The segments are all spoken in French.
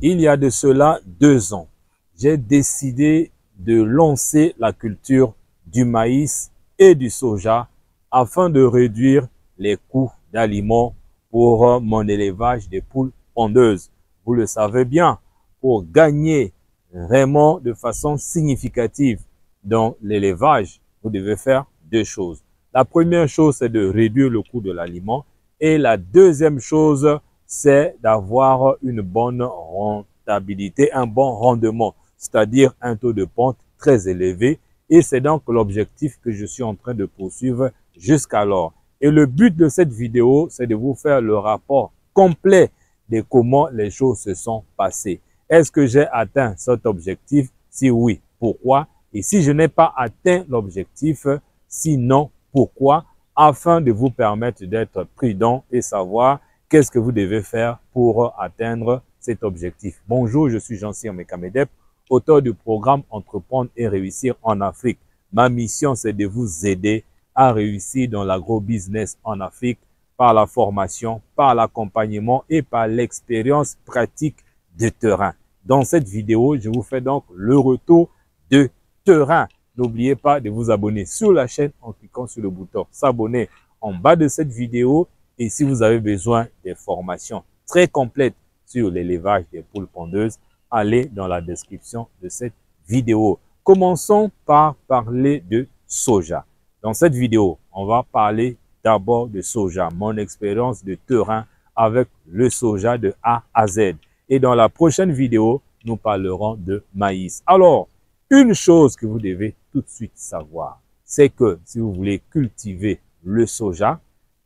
Il y a de cela 2 ans, j'ai décidé de lancer la culture du maïs et du soja afin de réduire les coûts d'aliments pour mon élevage des poules pondeuses. Vous le savez bien, pour gagner vraiment de façon significative dans l'élevage, vous devez faire 2 choses. La première chose, c'est de réduire le coût de l'aliment. Et la deuxième chose, c'est d'avoir une bonne rentabilité, un bon rendement, c'est-à-dire un taux de ponte très élevé. Et c'est donc l'objectif que je suis en train de poursuivre jusqu'alors. Et le but de cette vidéo, c'est de vous faire le rapport complet de comment les choses se sont passées. Est-ce que j'ai atteint cet objectif? Si oui, pourquoi? Et si je n'ai pas atteint l'objectif, sinon, pourquoi? Afin de vous permettre d'être prudent et savoir qu'est-ce que vous devez faire pour atteindre cet objectif. Bonjour, je suis Jean-Cyr Mekamedep, auteur du programme Entreprendre et réussir en Afrique. Ma mission, c'est de vous aider à réussir dans l'agro-business en Afrique par la formation, par l'accompagnement et par l'expérience pratique de terrain. Dans cette vidéo, je vous fais donc le retour de terrain. N'oubliez pas de vous abonner sur la chaîne en cliquant sur le bouton s'abonner en bas de cette vidéo. Et si vous avez besoin des formations très complètes sur l'élevage des poules pondeuses, allez dans la description de cette vidéo. Commençons par parler de soja. Dans cette vidéo, on va parler d'abord de soja, mon expérience de terrain avec le soja de A à Z. Et dans la prochaine vidéo, nous parlerons de maïs. Alors, une chose que vous devez tout de suite savoir, c'est que si vous voulez cultiver le soja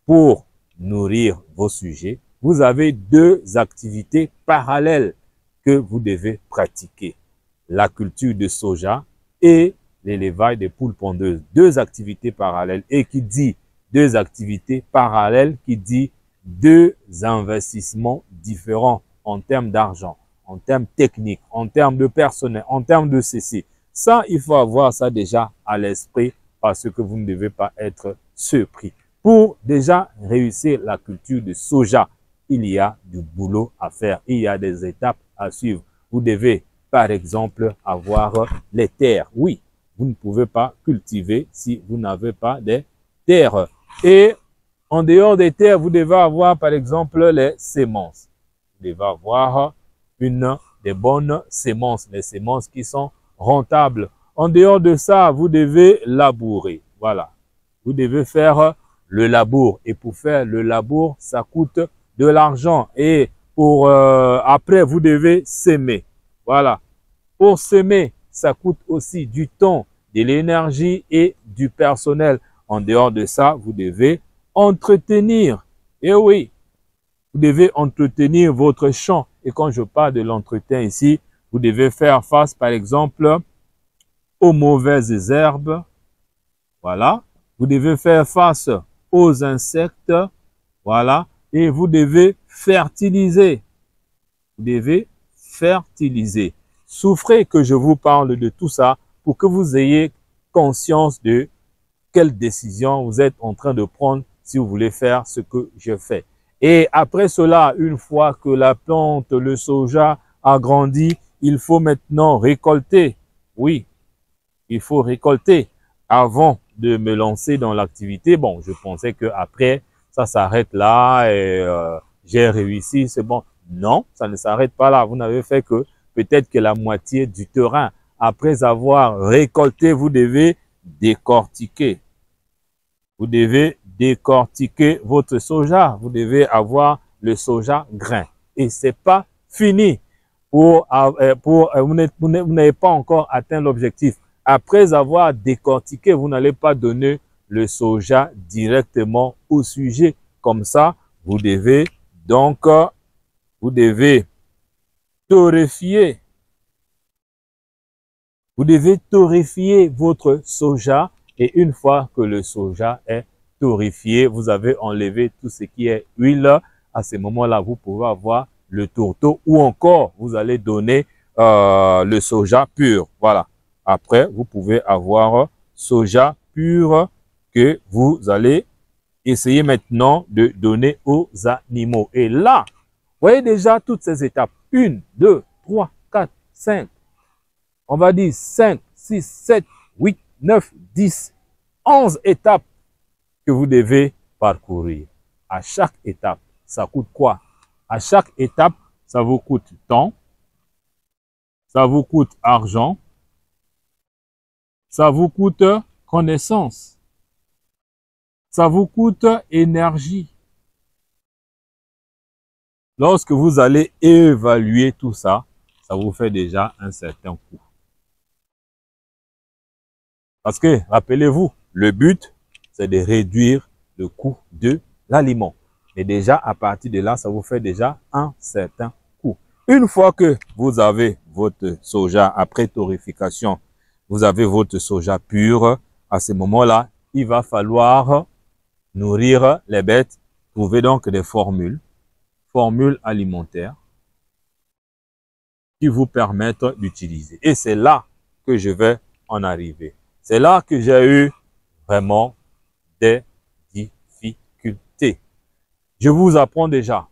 pour nourrir vos sujets, vous avez 2 activités parallèles que vous devez pratiquer. La culture de soja et l'élevage des poules pondeuses. 2 activités parallèles. Et qui dit 2 activités parallèles, qui dit 2 investissements différents en termes d'argent, en termes techniques, en termes de personnel, en termes de ceci. Ça, il faut avoir ça déjà à l'esprit parce que vous ne devez pas être surpris. Pour déjà réussir la culture de soja, il y a du boulot à faire. Il y a des étapes à suivre. Vous devez, par exemple, avoir les terres. Oui, vous ne pouvez pas cultiver si vous n'avez pas des terres. Et en dehors des terres, vous devez avoir, par exemple, les semences. Vous devez avoir des bonnes semences, les semences qui sont rentables. En dehors de ça, vous devez labourer. Voilà. Vous devez faire le labour. Et pour faire le labour, ça coûte de l'argent. Et pour après, vous devez semer. Voilà. Pour semer, ça coûte aussi du temps, de l'énergie et du personnel. En dehors de ça, vous devez entretenir. Et oui, vous devez entretenir votre champ. Et quand je parle de l'entretien ici, vous devez faire face, par exemple, aux mauvaises herbes. Voilà. Vous devez faire face aux insectes. Voilà. Et vous devez fertiliser. Vous devez fertiliser. Souffrez que je vous parle de tout ça pour que vous ayez conscience de quelle décision vous êtes en train de prendre si vous voulez faire ce que je fais. Et après cela, une fois que la plante, le soja a grandi, il faut maintenant récolter. Oui, il faut récolter avant de me lancer dans l'activité. Bon, je pensais que après ça s'arrête là et j'ai réussi, c'est bon. Non, ça ne s'arrête pas là. Vous n'avez fait que peut-être que la moitié du terrain. Après avoir récolté, vous devez décortiquer. Vous devez décortiquer votre soja. Vous devez avoir le soja grain. Et c'est pas fini. Vous n'avez pas encore atteint l'objectif. Après avoir décortiqué, vous n'allez pas donner le soja directement au sujet. Comme ça, vous devez donc, vous devez torréfier. Vous devez torréfier votre soja et une fois que le soja est torréfié, vous avez enlevé tout ce qui est huile. À ce moment-là, vous pouvez avoir le tourteau ou encore vous allez donner le soja pur. Voilà. Après, vous pouvez avoir soja pur que vous allez essayer maintenant de donner aux animaux. Et là, Voyez déjà toutes ces étapes. 1, 2, 3, 4, 5. On va dire 5, 6, 7, 8, 9, 10, 11 étapes que vous devez parcourir. À chaque étape, ça coûte quoi? À chaque étape, ça vous coûte temps, ça vous coûte argent, ça vous coûte connaissance, ça vous coûte énergie. Lorsque vous allez évaluer tout ça, ça vous fait déjà un certain coût. Parce que, rappelez-vous, le but, c'est de réduire le coût de l'aliment. Mais déjà, à partir de là, ça vous fait déjà un certain coût. Une fois que vous avez votre soja après torréfication, vous avez votre soja pur, à ce moment-là, il va falloir nourrir les bêtes, trouver donc des formules alimentaires qui vous permettent d'utiliser. Et c'est là que je vais en arriver. C'est là que j'ai eu vraiment des difficultés. Je vous apprends déjà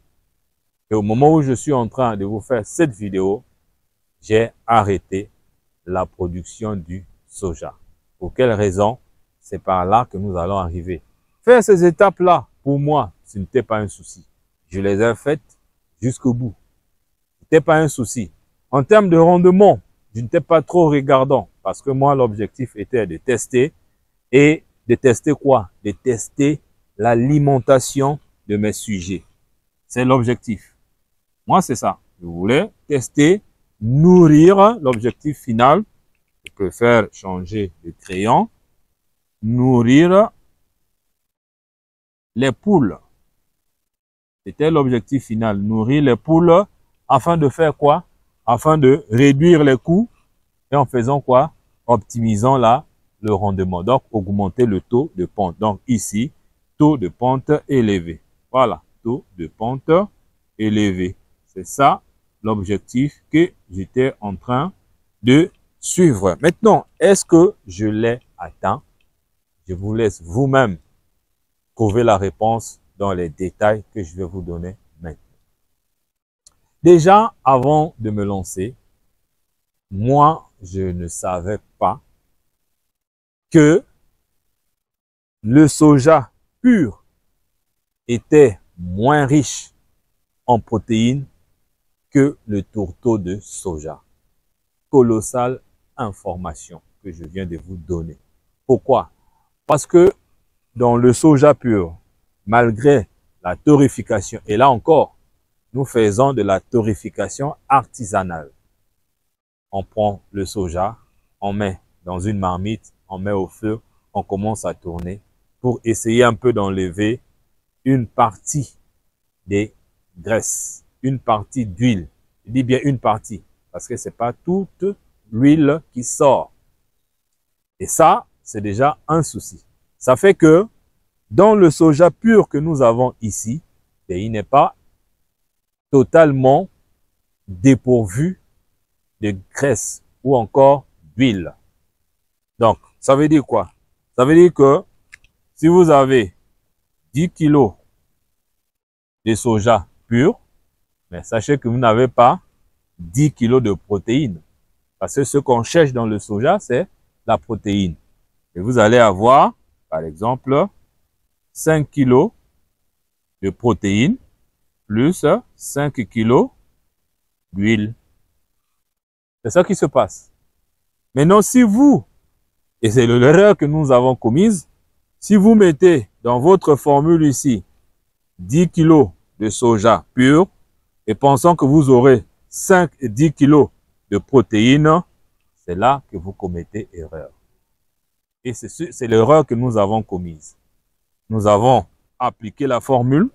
qu'au moment où je suis en train de vous faire cette vidéo, j'ai arrêté la production du soja. Pour quelle raison? C'est par là que nous allons arriver. Faire ces étapes-là, pour moi, ce n'était pas un souci. Je les ai faites jusqu'au bout. Ce n'était pas un souci. En termes de rendement, je n'étais pas trop regardant parce que moi, l'objectif était de tester. Et de tester quoi? De tester l'alimentation de mes sujets. C'est l'objectif. Moi, c'est ça. Je voulais tester, nourrir l'objectif final. Je préfère changer de crayon. Nourrir les poules. C'était l'objectif final. Nourrir les poules afin de faire quoi? Afin de réduire les coûts et en faisant quoi? Optimisant le rendement. Donc, augmenter le taux de pente. Donc, ici, taux de pente élevé. Voilà, taux de pente élevé. C'est ça l'objectif que j'étais en train de suivre. Maintenant, est-ce que je l'ai atteint? Je vous laisse vous-même trouver la réponse dans les détails que je vais vous donner maintenant. Déjà, avant de me lancer, moi, je ne savais pas que le soja pur était moins riche en protéines que le tourteau de soja. Colossale information que je viens de vous donner. Pourquoi? Parce que dans le soja pur, malgré la torréfication, et là encore, nous faisons de la torréfication artisanale. On prend le soja, on met dans une marmite, on met au feu, on commence à tourner pour essayer un peu d'enlever une partie des graisses, une partie d'huile. Je dis bien une partie, parce que c'est pas toute l'huile qui sort. Et ça, c'est déjà un souci. Ça fait que dans le soja pur que nous avons ici, il n'est pas totalement dépourvu de graisse ou encore d'huile. Donc, ça veut dire quoi? Ça veut dire que si vous avez 10 kilos de soja pur, mais sachez que vous n'avez pas 10 kilos de protéines. Parce que ce qu'on cherche dans le soja, c'est la protéine. Et vous allez avoir, par exemple, 5 kilos de protéines plus 5 kilos d'huile. C'est ça qui se passe. Maintenant, si vous, et c'est l'erreur que nous avons commise, si vous mettez dans votre formule ici 10 kilos de soja pur et pensant que vous aurez 5 et 10 kilos de protéines, c'est là que vous commettez erreur. Et c'est l'erreur que nous avons commise. Nous avons appliqué la formule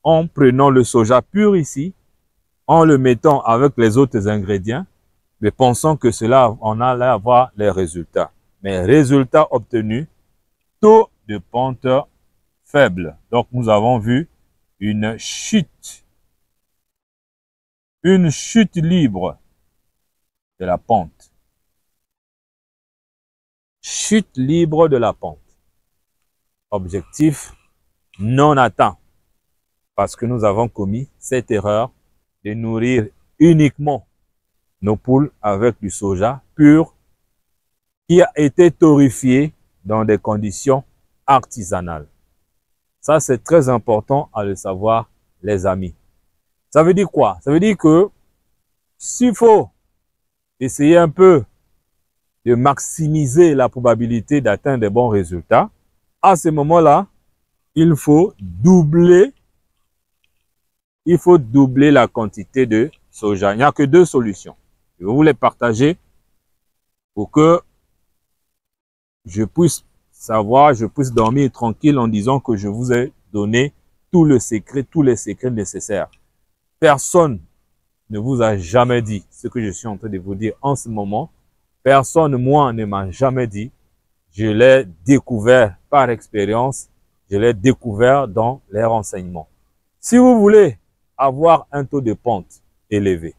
en prenant le soja pur ici, en le mettant avec les autres ingrédients, mais pensant que cela, on allait avoir les résultats. Mais résultats obtenus, taux de pente faible. Donc, nous avons vu une chute libre de la pente. Chute libre de la pente. Objectif non atteint. Parce que nous avons commis cette erreur de nourrir uniquement nos poules avec du soja pur qui a été torréfié dans des conditions artisanales. Ça, c'est très important à le savoir, les amis. Ça veut dire quoi? Ça veut dire que s'il faut essayer un peu de maximiser la probabilité d'atteindre des bons résultats, à ce moment-là, il faut doubler la quantité de soja. Il n'y a que deux solutions. Je vais vous les partager pour que je puisse savoir, je puisse dormir tranquille en disant que je vous ai donné tous les secrets nécessaires. Personne ne vous a jamais dit ce que je suis en train de vous dire en ce moment. Personne, moi, ne m'a jamais dit. Je l'ai découvert par expérience. Je l'ai découvert dans les renseignements. Si vous voulez avoir un taux de ponte élevé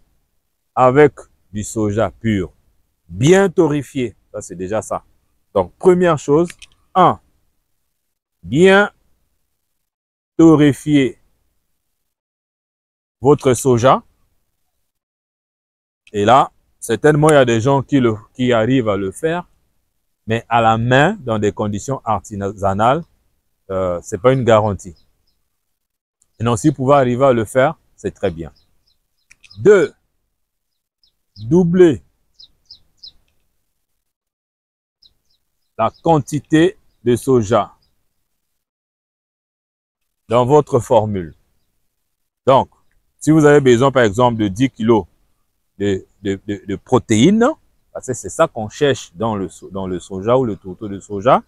avec du soja pur, bien torréfié, ça c'est déjà ça. Donc, première chose, 1. Bien torréfier votre soja. Et là, certainement, il y a des gens qui arrivent à le faire, mais à la main, dans des conditions artisanales, c'est pas une garantie. Et non, si vous pouvez arriver à le faire, c'est très bien. 2. Doubler la quantité de soja dans votre formule. Donc, si vous avez besoin, par exemple, de 10 kg de protéines, parce que c'est ça qu'on cherche dans le soja ou le tourteau de soja,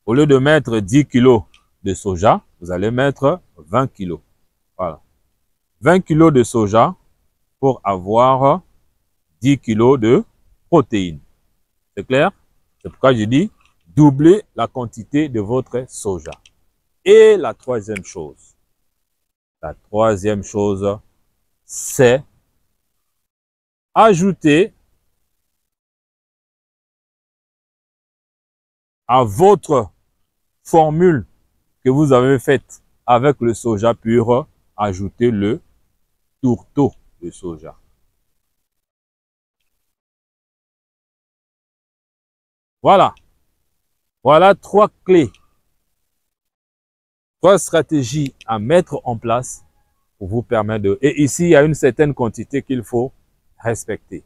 au lieu de mettre 10 kg de soja, vous allez mettre 20 kg. Voilà. 20 kg de soja pour avoir 10 kg de protéines. C'est clair? C'est pourquoi je dis doubler la quantité de votre soja. Et la troisième chose, c'est ajouter à votre formule que vous avez faite avec le soja pur, ajouter le tourteau de soja. Voilà. Voilà 3 clés, 3 stratégies à mettre en place pour vous permettre de... Et ici, il y a une certaine quantité qu'il faut respecter.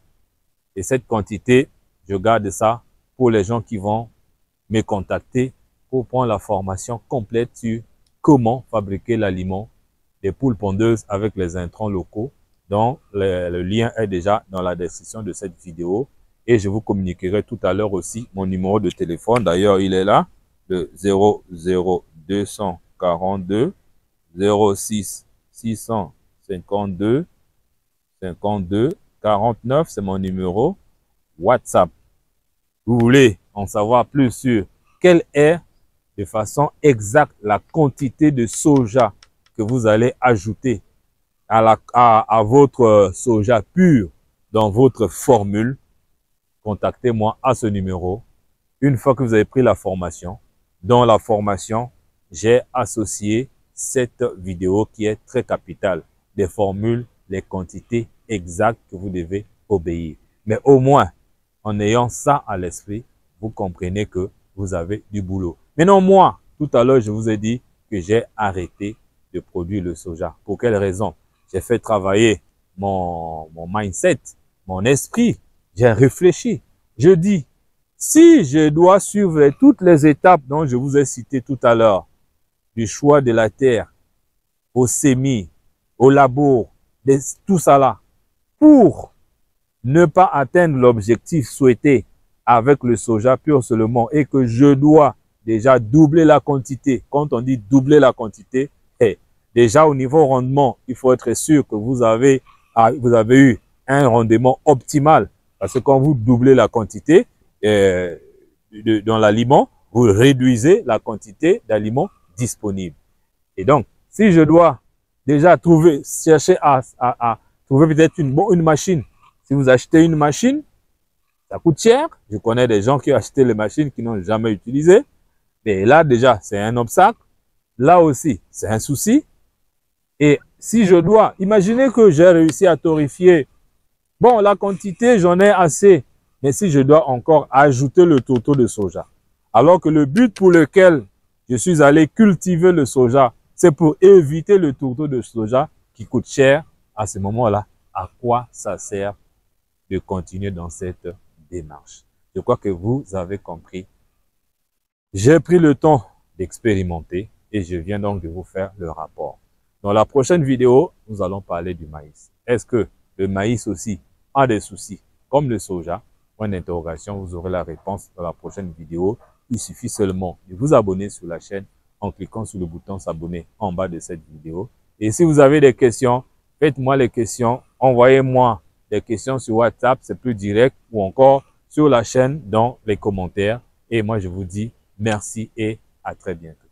Et cette quantité, je garde ça pour les gens qui vont me contacter pour prendre la formation complète sur comment fabriquer l'aliment des poules pondeuses avec les intrants locaux. Donc, le lien est déjà dans la description de cette vidéo. Et je vous communiquerai tout à l'heure aussi mon numéro de téléphone. D'ailleurs, il est là, le 00242 06 652 52 49. C'est mon numéro WhatsApp. Vous voulez en savoir plus sur quelle est de façon exacte la quantité de soja que vous allez ajouter à votre soja pur dans votre formule, contactez-moi à ce numéro. Une fois que vous avez pris la formation, dans la formation, j'ai associé cette vidéo qui est très capitale, des formules, les quantités exactes que vous devez obéir. Mais au moins, en ayant ça à l'esprit, vous comprenez que vous avez du boulot. Maintenant, moi, tout à l'heure, je vous ai dit que j'ai arrêté de produire le soja. Pour quelle raison? J'ai fait travailler mon mindset, mon esprit. J'ai réfléchi. Je dis, si je dois suivre toutes les étapes dont je vous ai citées tout à l'heure, du choix de la terre, au semis, au labour, tout ça là, pour ne pas atteindre l'objectif souhaité avec le soja pur seulement et que je dois déjà doubler la quantité. Quand on dit doubler la quantité, déjà au niveau rendement, il faut être sûr que vous avez eu un rendement optimal. Parce que quand vous doublez la quantité dans l'aliment, vous réduisez la quantité d'aliments disponibles. Et donc, si je dois déjà chercher à trouver peut-être une machine. Si vous achetez une machine, ça coûte cher. Je connais des gens qui ont acheté les machines qui n'ont jamais utilisé. Et là, déjà, c'est un obstacle. Là aussi, c'est un souci. Et si je dois, imaginez que j'ai réussi à torréfier. Bon, la quantité, j'en ai assez. Mais si je dois encore ajouter le tourteau de soja, alors que le but pour lequel je suis allé cultiver le soja, c'est pour éviter le tourteau de soja qui coûte cher, à ce moment-là, à quoi ça sert de continuer dans cette démarche? Je crois que vous avez compris. J'ai pris le temps d'expérimenter et je viens donc de vous faire le rapport. Dans la prochaine vidéo, nous allons parler du maïs. Est-ce que le maïs aussi a des soucis comme le soja? Point d'interrogation, vous aurez la réponse dans la prochaine vidéo. Il suffit seulement de vous abonner sur la chaîne en cliquant sur le bouton s'abonner en bas de cette vidéo. Et si vous avez des questions, faites-moi les questions, envoyez-moi des questions sur WhatsApp, c'est plus direct, ou encore sur la chaîne dans les commentaires. Et moi, je vous dis merci et à très bientôt.